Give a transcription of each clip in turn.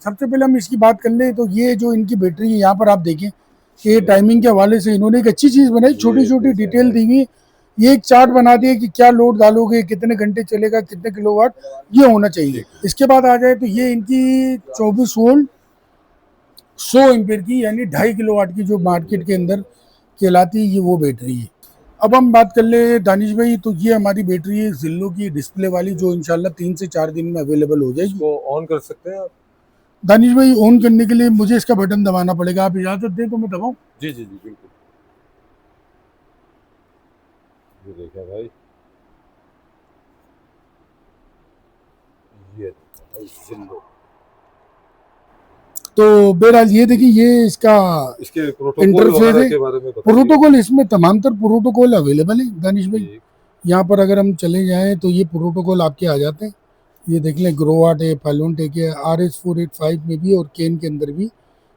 सबसे पहले हम इसकी बात कर लें तो ये जो इनकी बैटरी है, यहाँ पर आप देखें कि ये टाइमिंग के हवाले से इन्होंने एक अच्छी चीज़ बनाई, छोटी छोटी डिटेल दी हुई। ये एक चार्ट बना दिया कि क्या लोड डालोगे, कितने घंटे चलेगा, कितने किलोवाट ये होना चाहिए। इसके बाद आ जाए तो ये इनकी 24 वोल्ट 100 एम्पीयर की यानी 2.5 किलोवाट की जो मार्केट के अंदर कहलाती है, ये वो बैटरी है। अब हम बात कर ले दानिश भाई, तो ये हमारी बैटरी है जिल्लो की डिस्प्ले वाली, जो इंशाल्लाह 3 से 4 दिन में अवेलेबल हो जाएगी। इसको ऑन कर सकते हैं आप? दानिश भाई, ऑन करने के लिए मुझे इसका बटन दबाना पड़ेगा, आप इजाजत दें तो मैं दबाऊं? जी जी जी बिल्कुल। ये देखें भाई, ये भाई जिल्लो। तो बहरहाल ये देखिए, ये इसका इसके प्रोटोकॉल इंटरफेस वगैरह है। के बारे में बताइए। प्रोटोकॉल इसमें तमाम तर प्रोटोकॉल अवेलेबल है दानिश भाई। ठीक। यहाँ पर अगर हम चले जाएं तो ये प्रोटोकॉल आपके आ जाते हैं। ये देख लें, ग्रोवाट है, फाइलोनटेक है, RS485 में भी और केन के अंदर भी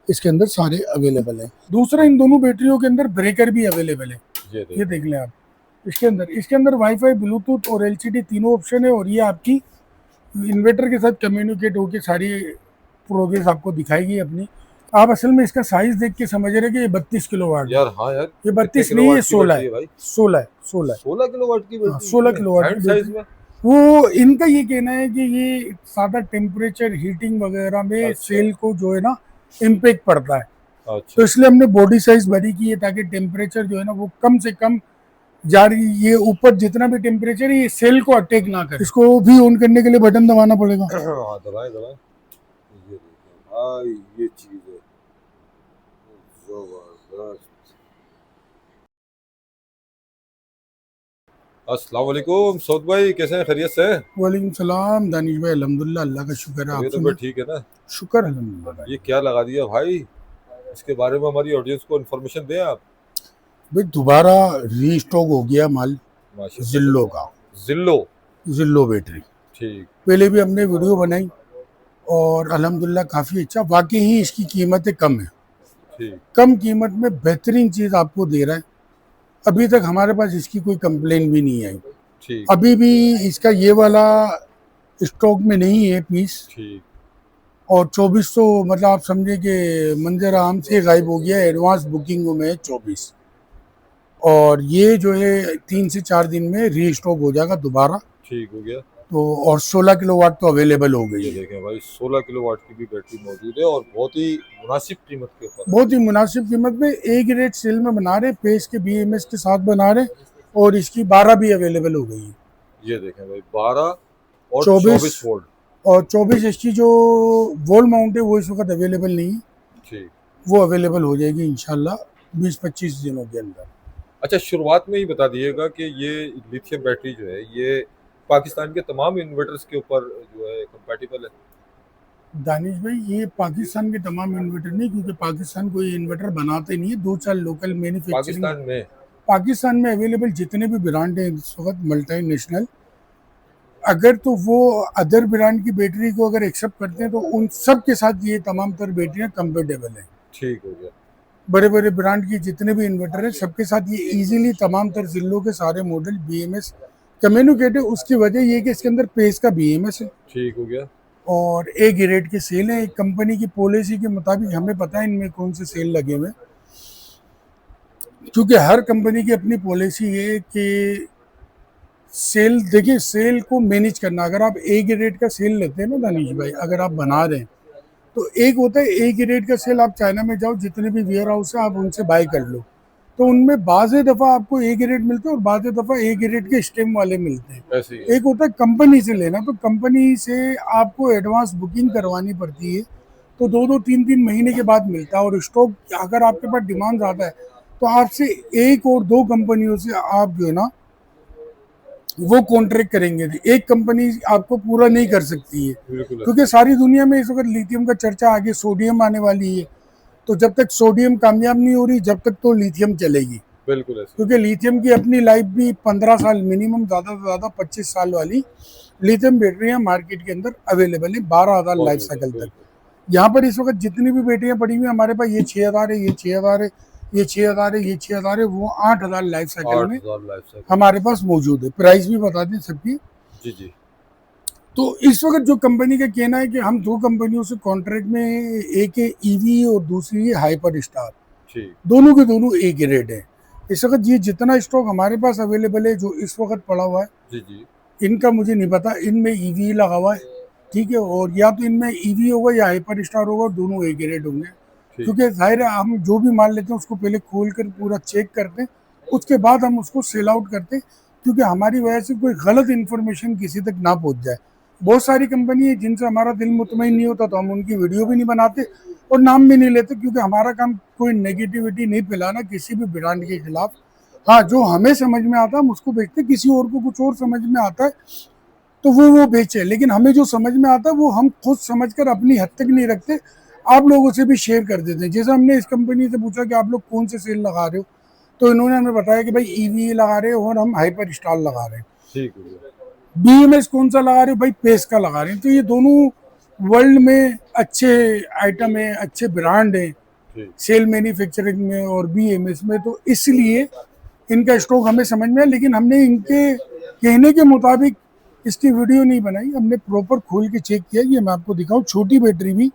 इसके अंदर सारे अवेलेबल हैं। दूसरा, इन दोनों बैटरियों के अंदर ब्रेकर भी अवेलेबल है। ये देख लें आप, इसके अंदर वाईफाई, ब्लूटूथ और LCD तीनों ऑप्शन है। और ये आपकी इन्वर्टर के साथ कम्युनिकेट होकर सारी प्रोग्रेस आपको दिखाएगी अपनी। आप असल में इसका साइज देख के समझ रहे कि ये 32 किलोवाट यार। हाँ यार, ये 32 नहीं है, 16 है भाई। 16 किलोवाट की बैटरी। 16 किलोवाट की साइज में। वो इनका ये कहना है कि ये ज़्यादा टेम्परेचर हीटिंग वगैरह में अच्छा। सेल को जो है ना इम्पैक्ट पड़ता है। अच्छा। तो इसलिए हमने बॉडी साइज बड़ी की है ताकि टेम्परेचर जो है ना वो कम से कम जारी, ये ऊपर जितना भी टेम्परेचर है ये सेल को अटैक ना करे। इसको भी ऑन करने के लिए बटन दबाना पड़ेगा। हाँ दबाएं दबाएं। ये देखिए भाई, ये चीज है जबरदस्त। अस्सलाम वालेकुम सऊद भाई, कैसे हैं? खैरियत से? वालेकुम सलाम दानिश भाई, अल्हम्दुलिल्लाह, अल्लाह का शुक्र है। आप तो ठीक है ना? शुक्र अल्हम्दुलिल्लाह। ये क्या लगा दिया भाई, इसके बारे में हमारी ऑडियंस को इन्फॉर्मेशन दें आप। भाई दोबारा रीस्टॉक हो गया माल जिल्लो का। जिल्लो बैटरी। ठीक। पहले भी हमने वीडियो बनाई और अल्हम्दुलिल्लाह काफ़ी अच्छा, वाकई ही इसकी कीमतें कम है। ठीक। कम कीमत में बेहतरीन चीज़ आपको दे रहा है। अभी तक हमारे पास इसकी कोई कंप्लेन भी नहीं आई। ठीक। अभी भी इसका ये वाला स्टॉक में नहीं है पीस। ठीक। और 2400 मतलब आप समझे कि मंजर आम से गायब हो गया। एडवांस बुकिंग में है 24, और ये जो है 3 से 4 दिन में रीस्टॉक हो जाएगा दोबारा। ठीक हो गया। तो और 16 किलोवाट तो अवेलेबल हो गई ये है। देखें भाई, 16 किलोवाट की भी बैटरी मौजूद है और बहुत ही मुनासिब कीमत के ऊपर। बहुत ही मुनासिब कीमत में A ग्रेड सेल में बना रहे, पेस के BMS के साथ बना रहे, और इसकी 12 भी अवेलेबल हो गई है। ये देखें भाई, 12 और 24 वोल्ट और 24 इसकी जो वॉल माउंट है वो इस वक्त अवेलेबल नहीं है। ठीक। वो अवेलेबल हो जाएगी इंशाल्लाह 20-25 दिनों के अंदर। अच्छा, शुरुआत में ही बता दिएगा कि ये लिथियम बैटरी जो है ये पाकिस्तान के तमाम इन्वर्टर्स के ऊपर जो है कंपैटिबल है? दानिश भाई, ये पाकिस्तान के तमाम इन्वर्टर नहीं, क्योंकि पाकिस्तान कोई इन्वर्टर बनाते नहीं है। 2-4 लोकल मैन्युफैक्चरिंग पाकिस्तान में अवेलेबल जितने भी ब्रांड हैं इस वक्त मल्टीनेशनल, अगर तो वो अदर ब्रांड की बैटरी को अगर एक्सेप्ट करते हैं तो उन सब के साथ ये तमाम तर बैटरियाँ कंपेटेबल हैं। ठीक हो गया। बड़े बड़े ब्रांड की जितने भी इन्वर्टर हैं सबके साथ ये इजीली तमाम तर जिलों के सारे मॉडल BMS कम्युनिकेट है। उसकी वजह ये कि इसके अंदर पेस का BMS है। ठीक हो गया। और A ग्रेड के सेल है। एक कंपनी की पॉलिसी के मुताबिक हमें पता है इनमें कौन से सेल लगे हुए, क्योंकि हर कंपनी की अपनी पॉलिसी है कि सेल, देखिए सेल को मैनेज करना। अगर आप A ग्रेड का सेल लेते हैं ना दानिश भाई, अगर आप बना रहे हैं तो एक होता है A ग्रेड का सेल, आप चाइना में जाओ, जितने भी वेयर हाउस है आप उनसे बाय कर लो, तो उनमें बाज़ दफ़ा आपको A ग्रेड मिलते हैं और बाज़ दफ़ा A ग्रेड के स्टेम वाले मिलते हैं। ऐसे ही। एक होता है कंपनी से लेना, तो कंपनी से आपको एडवांस बुकिंग करवानी पड़ती है, तो 2-2 3-3 महीने के बाद मिलता है। और स्टॉक अगर आपके पास डिमांड ज़्यादा है तो आपसे 1 और 2 कंपनियों से आप जो है ना वो कॉन्ट्रैक्ट करेंगे। एक कंपनी आपको पूरा नहीं कर सकती है, क्योंकि सारी दुनिया में इस वक्त लिथियम का चर्चा, आगे सोडियम आने वाली है, तो जब तक सोडियम कामयाब नहीं हो रही जब तक तो लिथियम चलेगी। बिल्कुल ऐसे। क्योंकि लिथियम की अपनी लाइफ भी 15 साल मिनिमम, ज़्यादा से ज़्यादा 25 साल वाली लिथियम बैटरियाँ मार्केट के अंदर अवेलेबल है 12,000 लाइफ साइकिल तक। यहाँ पर इस वक्त जितनी भी बैटरियाँ पड़ी हुई हमारे पास, ये 6,000 है, ये 6,000 है, ये 6,000 है, ये 6,000 है, वो 8,000 लाइफ साइकिल में हमारे पास मौजूद है। प्राइस भी बता दें सबकी। जी जी। तो इस वक्त जो कंपनी का कहना है कि हम दो कंपनियों से कॉन्ट्रैक्ट में, एक है ईवी और दूसरी है हाइपर स्टार, ठीक। दोनों के दोनों एक ही रेट है। इस वक्त ये जितना स्टॉक हमारे पास अवेलेबल है जो इस वक्त पड़ा हुआ है, जी, जी। इनका मुझे नहीं पता, इनमें ईवी लगा हुआ है, ठीक है, और या तो इनमें ईवी होगा या हाइपर स्टार होगा, दोनों एक ही रेट होंगे। ठीक। क्योंकि जाहिर है हम जो भी माल लेते हैं उसको पहले खोल कर पूरा चेक करते हैं, उसके बाद हम उसको सेल आउट करते हैं, क्योंकि हमारी वजह से कोई गलत इन्फॉर्मेशन किसी तक ना पहुंच जाए। बहुत सारी कंपनी है जिनसे हमारा दिल मुतमईन नहीं होता, तो हम उनकी वीडियो भी नहीं बनाते और नाम भी नहीं लेते, क्योंकि हमारा काम कोई नेगेटिविटी नहीं फैलाना किसी भी ब्रांड के खिलाफ। हाँ, जो हमें समझ में आता है हम उसको बेचते, किसी और को कुछ और समझ में आता है तो वो बेचे, लेकिन हमें जो समझ में आता है वो हम खुद समझकर अपनी हद तक नहीं रखते, आप लोगों से भी शेयर कर देते हैं। जैसे हमने इस कंपनी से पूछा कि आप लोग कौन से सेल लगा रहे हो, तो इन्होंने हमें बताया कि भाई ईवी लगा रहे हो और हम हाइपर स्टार लगा रहे हैं। ठीक हो गया। बीएमएस कौन सा लगा रहे हो, भाई पेस का लगा रहे हैं। तो ये दोनों वर्ल्ड में अच्छे आइटम है, अच्छे ब्रांड है ठीक। सेल मैन्युफैक्चरिंग में और बीएमएस में, तो इसलिए इनका स्टॉक हमें समझ में है, लेकिन हमने इनके कहने के मुताबिक इसकी वीडियो नहीं बनाई, हमने प्रॉपर खोल के चेक किया। ये मैं आपको दिखाऊं, छोटी बैटरी भी,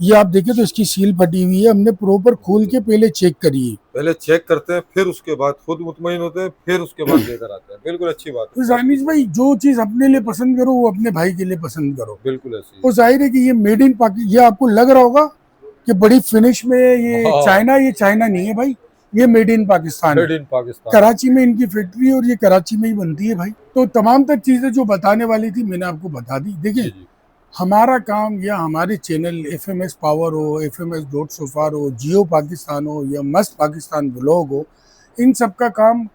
ये आप देखें तो इसकी सील फटी हुई है, हमने प्रॉपर खोल के पहले चेक करी है। पहले चेक करते हैं, फिर उसके बाद खुद मुतमईन होते हैं, फिर उसके बाद लेकर आते हैं। बिल्कुल अच्छी बात तो है आपकी। जानिश भाई, जो चीज अपने लिए पसंद करो वो अपने भाई के लिए पसंद करो। बिल्कुल ऐसी ही और जाहिर है कि ये मेड इन पाकिस्तान, ये आपको लग रहा होगा कि बड़ी फिनिश में ये हाँ, चाइना, ये चाइना नहीं है भाई, ये मेड इन पाकिस्तान है। Made in Pakistan. कराची में इनकी फैक्ट्री है और ये कराची में ही बनती है भाई। तो तमाम तर चीजें जो बताने वाली थी मैंने आपको बता दी। जी, देखिए, जी। हमारा काम या हमारे चैनल FMS पावर हो, FMS डॉट सोफार हो, जियो पाकिस्तान हो या मस्त पाकिस्तान ब्लॉग हो, इन सब का काम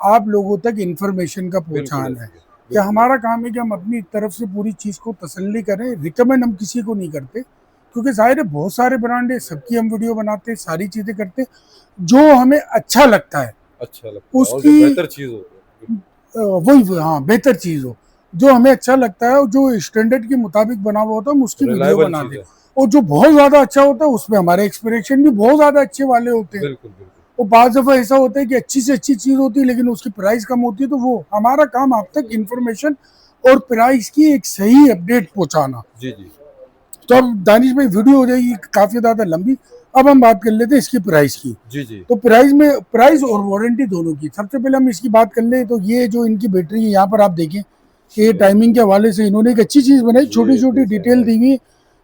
आप लोगों तक इंफॉर्मेशन का बिल्कुल पहुंचाना है। ऐसी है। क्या बिल्कुल हमारा काम है कि हम अपनी तरफ से पूरी चीज़ को तसल्ली करें, रिकमेंड हम किसी को नहीं करते, क्योंकि जाहिर है बहुत सारे ब्रांड है, सबकी हम वीडियो बनाते हैं, सारी चीज़ें करते हैं, जो हमें अच्छा लगता है अच्छा लगता है और जो उसकी बेहतर चीज़ हो। वही, हाँ, बेहतर चीज़ हो, जो हमें अच्छा लगता है और जो स्टैंडर्ड के मुताबिक बना हुआ होता है हम उसकी वीडियो रिलायबल बनाते चीज़ हैं। है। और जो बहुत ज़्यादा अच्छा होता है उसमें हमारे एक्सपेक्टेशन भी बहुत ज़्यादा अच्छे वाले होते हैं। बिल्कुल, बिल्कुल। और बाज़ दफ़ा ऐसा होता है कि अच्छी से अच्छी चीज़ होती है लेकिन उसकी प्राइस कम होती है, तो वो हमारा काम आप तक इंफॉर्मेशन और प्राइस की एक सही अपडेट पहुंचाना। जी, जी। तो अब दानिश भाई, वीडियो हो जाएगी काफ़ी ज़्यादा लंबी, अब हम बात कर लेते हैं इसकी प्राइस की। जी, जी। तो प्राइस में, प्राइस और वारंटी दोनों की, सबसे पहले हम इसकी बात कर लें तो ये जो इनकी बैटरी है यहाँ पर आप देखें कि ये टाइमिंग के हवाले से इन्होंने एक अच्छी चीज़ बनाई, छोटी ये छोटी देखें डिटेल भाई। दी हुई है।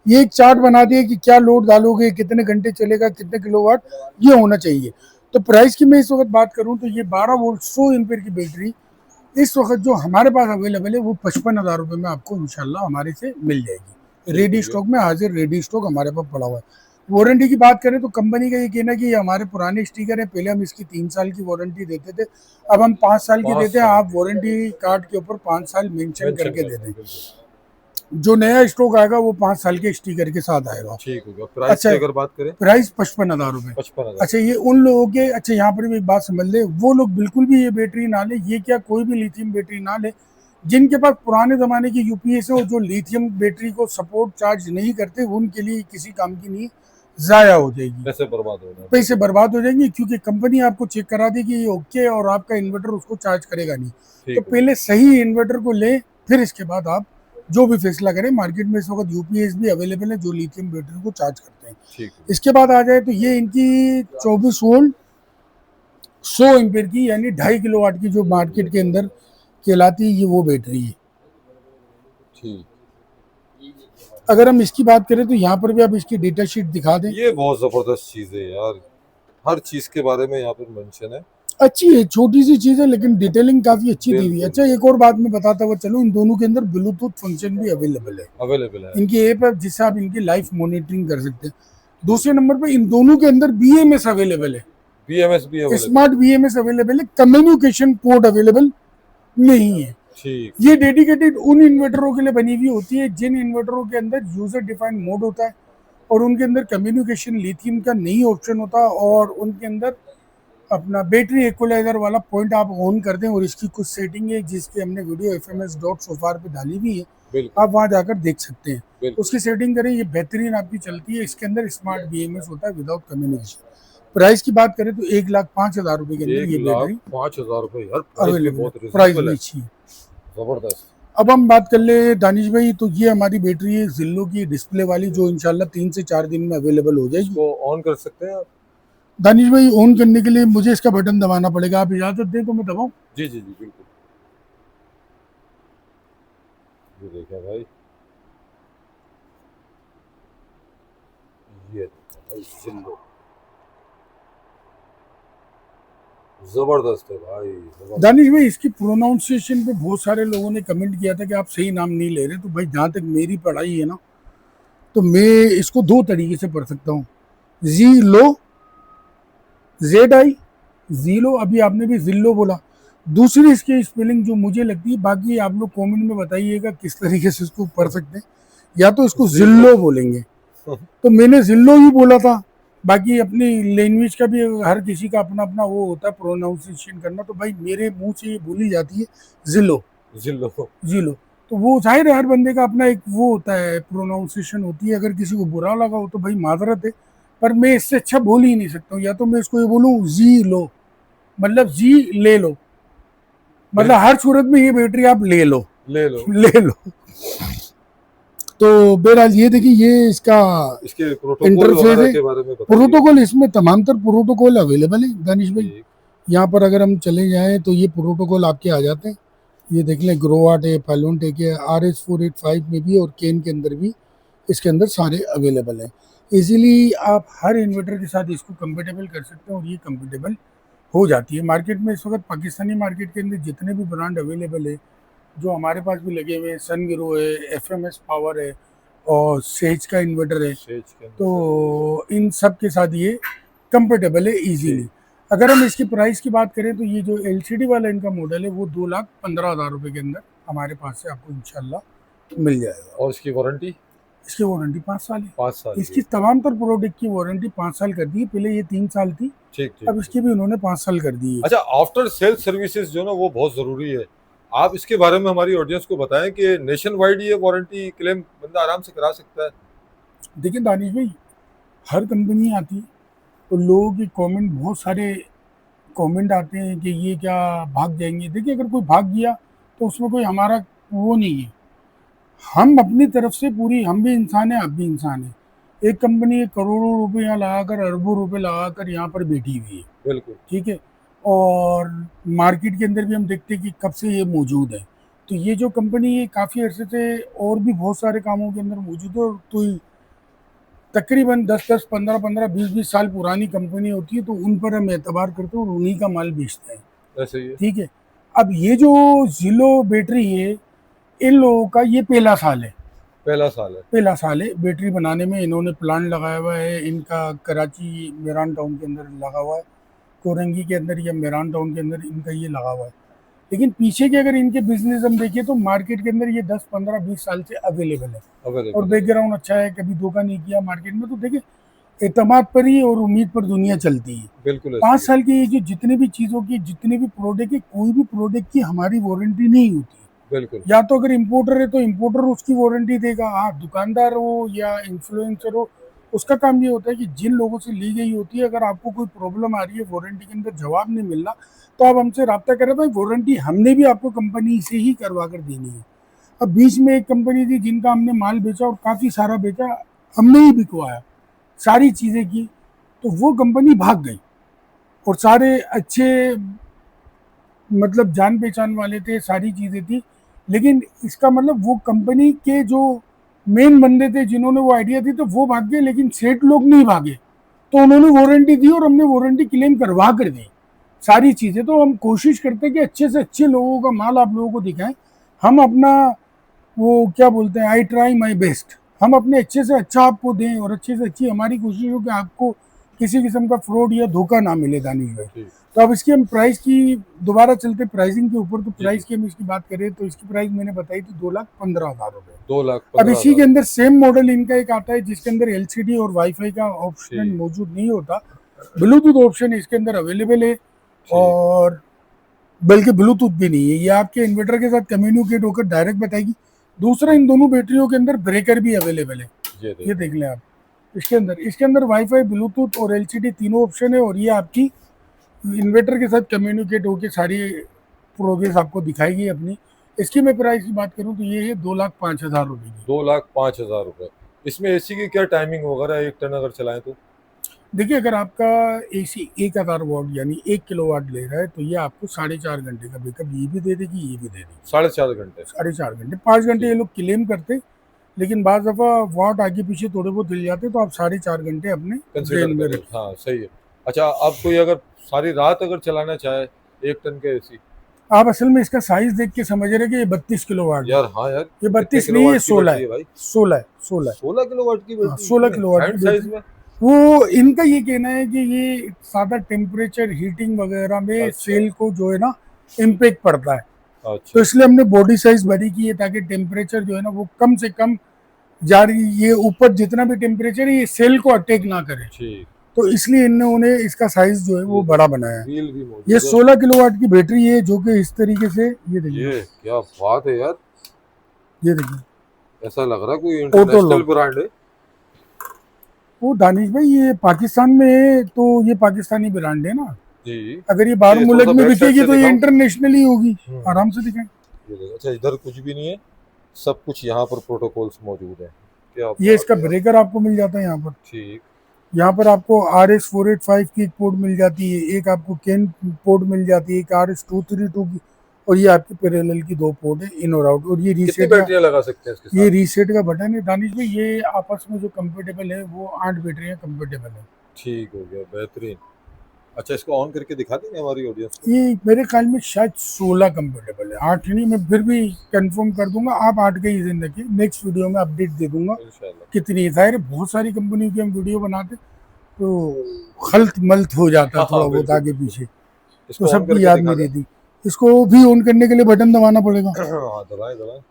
ये एक चार्ट बना दिया कि क्या लोड डालोगे, कितने घंटे चलेगा, कितने किलोवाट, ये होना चाहिए। तो प्राइस की मैं इस वक्त बात करूँ तो ये 12 वोल्ट 100 एम्पेयर की बैटरी इस वक्त जो हमारे पास अवेलेबल है वो 55,000 रुपये में आपको इंशाल्लाह हमारे से मिल जाएगी। ठीक हो रेडी गया। स्टॉक में, हाजिर रेडी स्टॉक हमारे पास पड़ा हुआ है। वारंटी की बात करें तो कंपनी का ये कहना है कि ये हमारे पुराने स्टिकर है, पहले हम इसकी 3 साल की वारंटी देते थे, अब हम 5 साल की 5 देते हैं। साल आप की वारंटी कार्ड के ऊपर 5 साल मेंशन मेंशन करके दे करना दें। है, बिल्कुल। जो नया स्टॉक आएगा वो 5 साल के स्टिकर के साथ आएगा। ठीक हो गया। प्राइस अच्छा, की अगर बात करें, प्राइस 55,000 रुपये। 55,000 अच्छा, ये उन लोगों के, अच्छा यहाँ पर भी एक बात समझ ले, वो लोग बिल्कुल भी ये बैटरी ना ले, ये क्या कोई भी लिथियम बैटरी ना ले जिनके पास पुराने ज़माने की यूपीएस है और जो लिथियम बैटरी को सपोर्ट चार्ज नहीं करते, उनके लिए किसी काम की नहीं, ज़ाया हो जाएगी, पैसे बर्बाद हो रहे हैं, पैसे बिल्कुल। बर्बाद हो जाएंगे, क्योंकि कंपनी आपको चेक करा देगी ये ओके है और आपका इन्वर्टर उसको चार्ज करेगा नहीं। तो ठीक हो गया। पहले सही इन्वर्टर को लें, फिर इसके बाद आप जो भी फैसला करें। मार्केट में इस वक्त यूपीएस भी अवेलेबल है जो लिथियम बैटरी को चार्ज करते हैं। ठीक हो गया। इसके बाद आ जाए तो ये इनकी 24 वोल्ट 100 एम्पेयर की, यानी 2.5 किलोवाट की, जो मार्केट के अंदर कहलाती है, ये वो बैटरी है। ठीक। अगर हम इसकी बात करें तो यहाँ पर भी आप इसकी डेटा शीट दिखा दें। ये बहुत ज़बरदस्त चीज़ है यार। हर चीज़ के बारे में यहाँ पर मेंशन है। अच्छी है, छोटी सी चीज़ है लेकिन डिटेलिंग काफ़ी अच्छी दी हुई है। बिल्कुल, अच्छा, एक और बात मैं बताता हुआ चलूँ, इन दोनों के अंदर ब्लूटूथ फंक्शन भी अवेलेबल है। अवेलेबल है। इनकी ऐप है जिससे आप इनकी लाइव मॉनिटरिंग कर सकते हैं। दूसरे नंबर पे इन दोनों के अंदर BMS अवेलेबल है, बीएमएस भी अवेलेबल स्मार्ट है। BMS अवेलेबल है, कम्युनिकेशन पोर्ट अवेलेबल नहीं है। ठीक। ये डेडिकेटेड उन इन्वर्टरों के लिए बनी हुई होती है जिन इन्वर्टरों के अंदर यूजर डिफाइंड मोड होता है और उनके अंदर कम्युनिकेशन लिथियम का नहीं ऑप्शन होता, और उनके अंदर अपना बैटरी इक्वलाइजर वाला पॉइंट आप ऑन कर दें। और इसकी कुछ सेटिंग है जिसकी हमने वीडियो FMS डॉट सोफार पे डाली हुई है, बिल्कुल, आप वहाँ जाकर देख सकते हैं। बिल्कुल। उसकी सेटिंग करें, ये बेहतरीन आपकी चलती है। इसके अंदर स्मार्ट BMS होता है विदाउट कम्युनिकेशन। प्राइस की बात करें तो 1,05,000 रुपये के अंदर ये बैटरी 1,05,000 रुपये यार, प्राइस भी अवेलेबल है, बहुत प्राइस रिजनेबल भी है। अच्छी है। ज़बरदस्त। अब हम बात कर ले दानिश भाई, तो ये हमारी बैटरी है जिल्लो की डिस्प्ले वाली, जो इंशाल्लाह 3 से 4 दिन में अवेलेबल हो जाएगी। इसको ऑन कर सकते हैं आप? दानिश भाई, ऑन करने के लिए मुझे इसका बटन दबाना पड़ेगा, आप इजाजत दें तो मैं दबाऊं? जी जी जी बिल्कुल। ये देखें भाई, ये देखो भाई जिल्लो, जबरदस्त है भाई, जबरदस्त। दानिश भाई, इसकी प्रोनाउंसिएशन पे बहुत सारे लोगों ने कमेंट किया था कि आप सही नाम नहीं ले रहे, तो भाई जहाँ तक मेरी पढ़ाई है ना, तो मैं इसको 2 तरीके से पढ़ सकता हूँ। जी लो, ZI, जीलो, अभी आपने भी जिल्लो बोला। दूसरी इसकी स्पेलिंग जो मुझे लगती है, बाकी आप लोग कमेंट में बताइएगा किस तरीके से इसको पढ़ सकते हैं, या तो इसको जिल्लो। जिल्लो बोलेंगे। तो मैंने जिल्लो ही बोला था, बाकी अपनी लैंग्वेज का भी हर किसी का अपना अपना वो होता है प्रोनाउंसिएशन करना, तो भाई मेरे मुंह से ये बोली जाती है जिल्लो, जिल्लो। जिलो। तो वो जाहिर है हर बंदे का अपना एक वो होता है, प्रोनाउंसिएशन होती है, अगर किसी को बुरा लगा हो तो भाई माजरत है, पर मैं इससे अच्छा बोल ही नहीं सकता हूँ। या तो मैं इसको ये बोलूँ जी लो, मतलब जी ले लो, मतलब हर सूरत में ये बैटरी आप ले लो, ले लो। ले लो। तो बहरहाल ये देखिए, ये इसका इसके प्रोटोकॉल इंटरफेस वगैरह है। के बारे में बताइए। प्रोटोकॉल, इसमें तमाम तर प्रोटोकॉल अवेलेबल है दानिश भाई। ठीक। यहाँ पर अगर हम चले जाएं तो ये प्रोटोकॉल आपके आ जाते हैं। ये देख लें, ग्रोवाट है, फाइलोनटेक है, RS485 में भी और केन के अंदर भी इसके अंदर सारे अवेलेबल हैं। इजीली आप हर इन्वर्टर के साथ इसको कंपेटेबल कर सकते हैं, और ये कंपेटेबल हो जाती है। मार्केट में इस वक्त पाकिस्तानी मार्केट के अंदर जितने भी ब्रांड अवेलेबल है, जो हमारे पास भी लगे हुए हैं, सन गिरो है, FMS पावर है, और सेज का इन्वर्टर है, सेज के अंदर तो इन सब के साथ ये कंपेटेबल है इजीली। अगर हम इसकी प्राइस की बात करें तो ये जो LCD वाला इनका मॉडल है, वो 2,15,000 रुपये के अंदर हमारे पास से आपको इंशाल्लाह मिल जाएगा। और इसकी वारंटी? इसकी वारंटी 5 साल है। 5 साल इसकी तमाम तर प्रोडक्ट की वारंटी 5 साल कर दी है, पहले ये 3 साल थी, ठीक ठीक। अब इसकी भी उन्होंने 5 साल कर दी है। अच्छा, आफ्टर सेल सर्विसेज जो ना वो बहुत ज़रूरी है, आप इसके बारे में हमारी ऑडियंस को बताएं कि नेशन वाइड ये वारंटी क्लेम बंदा आराम से करा सकता है। देखिए दानिश भाई, हर कंपनी आती है तो लोगों के कमेंट, बहुत सारे कमेंट आते हैं कि ये क्या भाग जाएंगे। देखिए, अगर कोई भाग गया तो उसमें कोई हमारा वो नहीं है। हम अपनी तरफ से पूरी, हम भी इंसान हैं, आप भी इंसान हैं। एक कंपनी करोड़ों रुपए यहाँ लगाकर, अरबों रुपए लगाकर यहाँ पर बैठी हुई है, बिल्कुल। ठीक है, और मार्केट के अंदर भी हम देखते हैं कि कब से ये मौजूद है। तो ये जो कंपनी है काफ़ी अरसे से और भी बहुत सारे कामों के अंदर मौजूद है, और तो तकरीबन 10-10, 15-15, 20-20 साल पुरानी कंपनी होती है, तो उन पर हम एतबार करते हैं और उन्हीं का माल बेचते हैं, ऐसे ही है। ठीक है। अब ये जो जिलो बैटरी है, इन लोगों का ये पहला साल है, पहला साल है। पहला साल है बैटरी बनाने में। इन्होंने प्लांट लगाया हुआ है, इनका कराची मेरान टाउन के अंदर लगा हुआ है, कोरंगी के अंदर या मेरान टाउन के अंदर इनका ये लगा हुआ है। लेकिन पीछे के अगर इनके बिजनेस हम देखें तो मार्केट के अंदर ये 10-15-20 साल से अवेलेबल है, और अवेलेबल। बैकग्राउंड अच्छा है, कभी धोखा नहीं किया मार्केट में। तो देखिए, एतमाद पर ही और उम्मीद पर दुनिया चलती है। बिल्कुल ऐसे 5 ही है। साल की ये जो जितनी भी चीज़ों की, जितने भी प्रोडक्ट है, कोई भी प्रोडक्ट की हमारी वारंटी नहीं होती। बिल्कुल। या तो अगर इम्पोर्टर है तो इम्पोर्टर उसकी वारंटी देगा, हाँ, दुकानदार हो या इन्फ्लुएंसर हो, उसका काम ये होता है कि जिन लोगों से ली गई होती है, अगर आपको कोई प्रॉब्लम आ रही है, वारंटी के अंदर जवाब नहीं मिल रहा, तो आप हमसे रब्ता करें। भाई वारंटी हमने भी आपको कंपनी से ही करवा कर देनी है। अब बीच में एक कंपनी थी जिनका हमने माल बेचा, और काफ़ी सारा बेचा, हमने ही बिकवाया, सारी चीज़ें की, तो वो कंपनी भाग गई, और सारे अच्छे मतलब जान पहचान वाले थे, सारी चीज़ें थी। लेकिन इसका मतलब वो कंपनी के जो मेन बंदे थे जिन्होंने वो आइडिया दी, तो वो भाग गए, लेकिन सेठ लोग नहीं भागे, तो उन्होंने वारंटी दी और हमने वारंटी क्लेम करवा कर दी सारी चीज़ें। तो हम कोशिश करते हैं कि अच्छे से अच्छे लोगों का माल आप लोगों को दिखाएं। हम अपना वो क्या बोलते हैं, आई ट्राई माई बेस्ट, हम अपने अच्छे से अच्छा आपको दें, और अच्छे से अच्छी हमारी कोशिश हो कि आपको किसी किस्म का फ्रॉड या धोखा ना मिले दानिश भाई। ठीक। तो अब इसकी हम प्राइस की दोबारा चलते प्राइसिंग के ऊपर। तो जी, प्राइस की हम इसकी बात करें तो इसकी प्राइस मैंने बताई थी 2,15,000 रुपये। 2,15,000। अब इसी के अंदर सेम मॉडल इनका एक आता है जिसके अंदर LCD और वाईफाई का ऑप्शन ठीक। मौजूद नहीं होता, ब्लूटूथ ऑप्शन इसके अंदर अवेलेबल है, ठीक। और बल्कि ब्लूटूथ भी नहीं है, ये आपके इन्वर्टर के साथ कम्युनिकेट होकर डायरेक्ट बताएगी। दूसरा, इन दोनों बैटरियों के अंदर ब्रेकर भी अवेलेबल है, ये देख लें आप। इसके अंदर वाईफाई, ब्लूटूथ और LCD तीनों ऑप्शन है, और ये आपकी इन्वर्टर के साथ कम्युनिकेट होकर सारी प्रोग्रेस आपको दिखाएगी अपनी। इसकी मैं प्राइस की बात करूं तो ये है 2,05,000 रुपए की। 2,05,000 रुपए। इसमें एसी की क्या टाइमिंग वगैरह 1 टन अगर चलाएं तो? देखिए अगर आपका एसी 1,000 वाट यानी 1 किलोवाट ले रहा है तो ये आपको 4.5 घंटे का बैकअप ये भी दे देगी, ये भी दे देगी। 4.5 घंटे? 4.5 घंटे, 5 घंटे ये ठीक। लोग क्लेम करते, लेकिन बाज दफा वाट आगे पीछे थोड़े बहुत हिल जाते तो आप 4.5 घंटे अपने कंसिडर ब्रेन में करें, रखिए। हाँ सही है। अच्छा, अब कोई अगर सारी रात अगर चलाना चाहे 1 टन के एसी? आप असल में इसका साइज देख के समझ रहे कि ये 32 किलोवाट है। यार हाँ यार, ये कितने 32 नहीं, ये किलोवाट की 16 बैटरी है। है भाई? 16 है, 16 है। 16 किलोवाट की हाँ, बैटरी 16 इतने किलोवाट की हैंड साइज बैटरी। में? वो इनका ये कहना है कि ये ज़्यादा टेम्परेचर हीटिंग वगैरह में अच्छा सेल को जो है ना इम्पेक्ट पड़ता है, तो अच्छा। इसलिए हमने बॉडी साइज बड़ी की है ताकि टेम्परेचर जो है ना वो कम से कम जारी, ये ऊपर जितना भी टेम्परेचर है ये सेल को अटैक ना करे, ठीक। तो इसलिए इन्होंने इसका साइज जो है वो ये बड़ा देखो, बनाया है। व्हील भी ये मौजूद है। 16 किलोवाट की बैटरी है जो कि इस तरीके से, ये देखिए, ये क्या बात है यार, ये देखिए ऐसा लग रहा है कोई ऑटो इंटरनेशनल लॉक। ब्रांड है। वो दानिश भाई ये पाकिस्तान में है तो ये पाकिस्तानी ब्रांड है ना, जी। अगर ये बाहर ये थोड़ा मुल्क सा में बैक साइड बिकेगी से तो ये दिखाओ। इंटरनेशनली होगी। हम्म, आराम से दिखाएं। ये देखो। अच्छा, इधर कुछ भी नहीं है, सब कुछ यहाँ पर प्रोटोकॉल्स मौजूद है। क्या ये बात इसका है यार। ब्रेकर आपको मिल जाता है यहाँ पर। ठीक। यहाँ पर आपको RS485 की एक पोर्ट मिल जाती है, एक आपको कैन पोर्ट मिल जाती है, एक RS232 की, और ये आपकी पैरेलल की 2 पोर्ट है इन और आउट। और ये कितनी रीसेट का, बैटरियां लगा सकते हैं इसके ये साथ? रीसेट का बटन है दानिश भाई। ये आपस में जो कंपेटेबल है वो 8 बैटरियाँ कंपेटेबल है। ठीक हो गया, बेहतरीन। अच्छा, इसको ऑन करके दिखा देंगे हमारी ऑडियंस को? ये मेरे ख्याल में शायद 16 कंपेटेबल है, 8 नहीं, मैं फिर भी कंफर्म कर दूंगा। आप 8 का ही दिन रखिए, नेक्स्ट वीडियो में अपडेट दे दूंगा इंशाल्लाह। कितनी है। जाहिर है बहुत सारी कंपनी की हम वीडियो बनाते तो खल्त मल्त हो जाता हाँ थोड़ा हाँ, बहुत बिल्कुल आगे बिल्कुल। पीछे, तो इसको ऑन सबकी करके याद दिखा नहीं दें। रहती। इसको भी ऑन करने के लिए बटन दबाना पड़ेगा। हाँ, दबाएं दबाएं। ये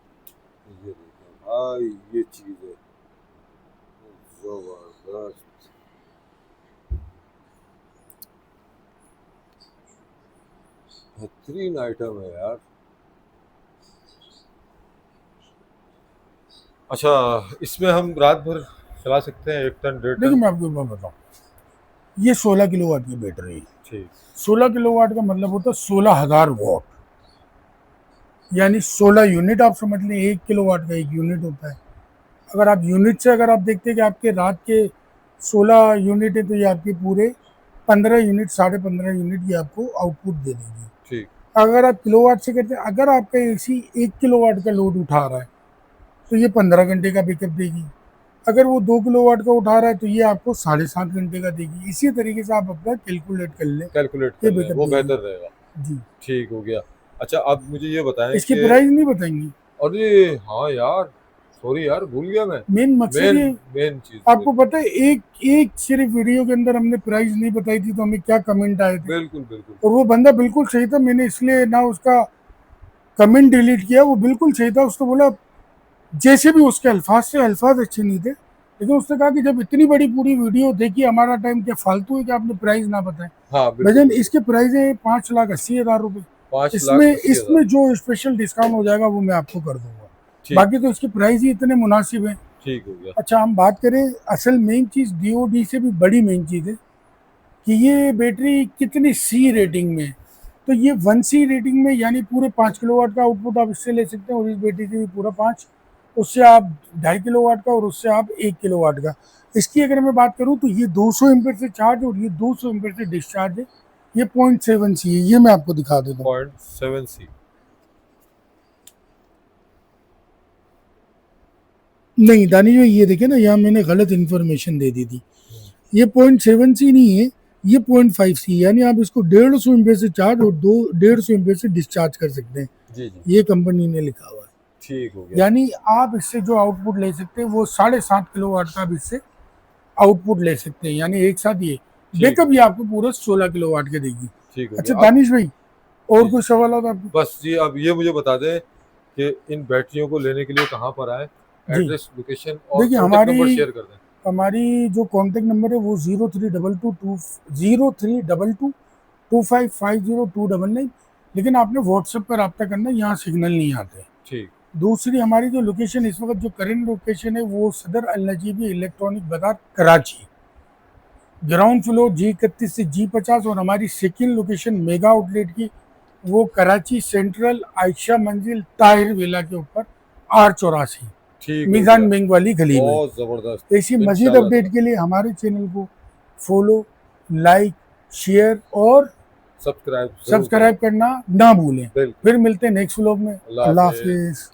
देखो भाई, ये चीज है जबरदस्त। बेहतरीन आइटम है यार। अच्छा, इसमें हम रात भर चला सकते हैं 1 टन 1.5 टन? देखिए मैं आपको एक बात बताऊँ, ये 16 किलोवाट की बैटरी है। ठीक। 16 किलोवाट का मतलब होता है 16,000 वाट, यानी 16 यूनिट आप समझ लें। 1 किलोवाट का 1 यूनिट होता है। अगर आप यूनिट से अगर आप देखते हैं कि आपके रात के 16 यूनिट है तो ये आपके पूरे 15 यूनिट, 15.5 यूनिट ये आपको आउटपुट दे देगी। ठीक। अगर आप किलोवाट से करते हैं, अगर आपका एसी 1 किलोवाट का लोड उठा रहा है तो ये 15 घंटे का बैकअप देगी। अगर वो 2 किलोवाट का उठा रहा है तो ये आपको 7.5 घंटे का देगी। इसी तरीके से आप अपना कैलकुलेट कर लें, कैलकुलेट ये कर लें, बैकअप वो देगी बेहतर रहेगा। जी। ठीक हो गया। अच्छा, अब मुझे ये बताएं इसकी कि, प्राइस नहीं बताएंगे। अरे हाँ यार, सॉरी यार, भूल गया मैं। मेन मकसद मेन ये, मेन चीज, आपको पता है एक एक सिर्फ वीडियो के अंदर हमने प्राइस नहीं बताई थी तो हमें क्या कमेंट आए थे। बिल्कुल बिल्कुल। और वो बंदा बिल्कुल सही था, मैंने इसलिए ना उसका कमेंट डिलीट किया। वो बिल्कुल सही था, उसको बोला जैसे भी उसके अल्फाज से, अल्फाज अच्छे नहीं थे, लेकिन उसने कहा कि जब इतनी बड़ी पूरी वीडियो देखी, हमारा टाइम क्या फालतू है कि आपने प्राइस ना बताए। हाँ बिल्कुल भजन बिल्कुल। इसके प्राइस है 5,80,000 रुपये। 5,80,000। इसमें जो स्पेशल डिस्काउंट हो जाएगा वो मैं आपको कर दूंगा। ठीक। बाकी तो इसकी प्राइस ही इतने मुनासिब है। ठीक हो गया। अच्छा हम बात करें, असल मेन चीज़ DOD से भी बड़ी मेन चीज़ है कि ये बैटरी कितनी C रेटिंग में है। तो ये 1C रेटिंग में, यानी पूरे 5 किलोवाट का आउटपुट आप इससे ले सकते हैं, और इस बैटरी से भी पूरा 5, उससे आप 2.5 किलोवाट का, और उससे आप 1 किलोवाट का। इसकी अगर मैं बात करूं तो ये 200 एम्पेयर से चार्ज और ये 200 एम्पेयर से डिस्चार्ज है। ये 0.7C है, ये मैं आपको दिखा देता हूँ। 0.7C। नहीं दानिश भाई, ये देखे ना, यहाँ मैंने गलत इन्फॉर्मेशन दे दी थी। ये 0.7C नहीं है, ये 0.5C, यानी आप इसको 150 एम्पेयर से चार्ज और 150 एम्पेयर से डिस्चार्ज कर सकते हैं। जी जी। ये कंपनी ने लिखा हुआ है। ठीक हो गया। यानी आप इससे जो आउटपुट ले सकते हैं वो 7.5 किलोवाट का आप इससे आउटपुट ले सकते हैं, यानी एक साथ ये बैकअप ये आपको पूरा 16 किलोवाट के देगी। ठीक हो अच्छा गया। अब दानिश भाई, और जी, कोई सवाल आता आपको? बस जी, अब ये मुझे बता दें कि इन बैटरियों को लेने के लिए कहाँ पर आए, जी एड्रेस, लोकेशन और देखिए, कॉन्टेक्ट नंबर शेयर कर दें। हमारी जो कॉन्टेक्ट नंबर है वो 0322255029, लेकिन आपने व्हाट्सएप पर रब्ता करना है, यहाँ सिग्नल नहीं आते। ठीक। दूसरी हमारी जो लोकेशन इस वक्त जो करंट लोकेशन है वो सदर अल नजीबी इलेक्ट्रॉनिक बाजार कराची, ग्राउंड फ्लोर G31 से G50, और हमारी सेकंड लोकेशन मेगा आउटलेट की वो कराची सेंट्रल आयशा मंजिल ताहिर विला के ऊपर R84 ठीक है मीजान भैया, बेंग वाली गली में। बहुत जबरदस्त। ऐसी मजीद इंशाल्लाह अपडेट के लिए हमारे चैनल को फॉलो, लाइक, शेयर और सब्सक्राइब सब्सक्राइब करना ना भूलें। बिल्कुल। फिर मिलते हैं नेक्स्ट व्लॉग में। अल्लाह अल्लाह हाफिज। हाफिज।